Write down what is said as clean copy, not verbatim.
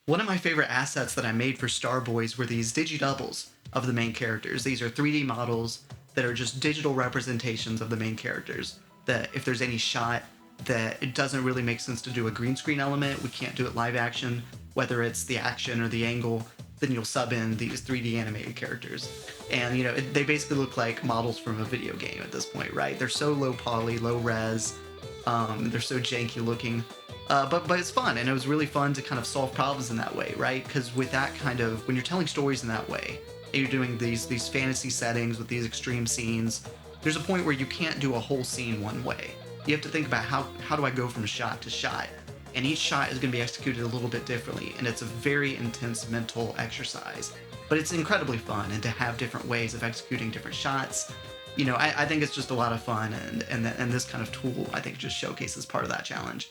One of my favorite assets that I made for Starboys were these digi doubles of the main characters. These are 3D models that are just digital representations of the main characters. That if there's any shot that it doesn't really make sense to do a green screen element, we can't do it live action, whether it's the action or the angle, then you'll sub in these 3D animated characters. And, they basically look like models from a video game at this point, right? They're so low poly, low res, they're so janky looking. But it's fun, and it was really fun to kind of solve problems in that way, right? Because with that kind of, when you're telling stories in that way, and you're doing these fantasy settings with these extreme scenes, there's a point where you can't do a whole scene one way. You have to think about how do I go from shot to shot, and each shot is going to be executed a little bit differently, and it's a very intense mental exercise. But it's incredibly fun, and to have different ways of executing different shots, I think it's just a lot of fun, and this kind of tool I think just showcases part of that challenge.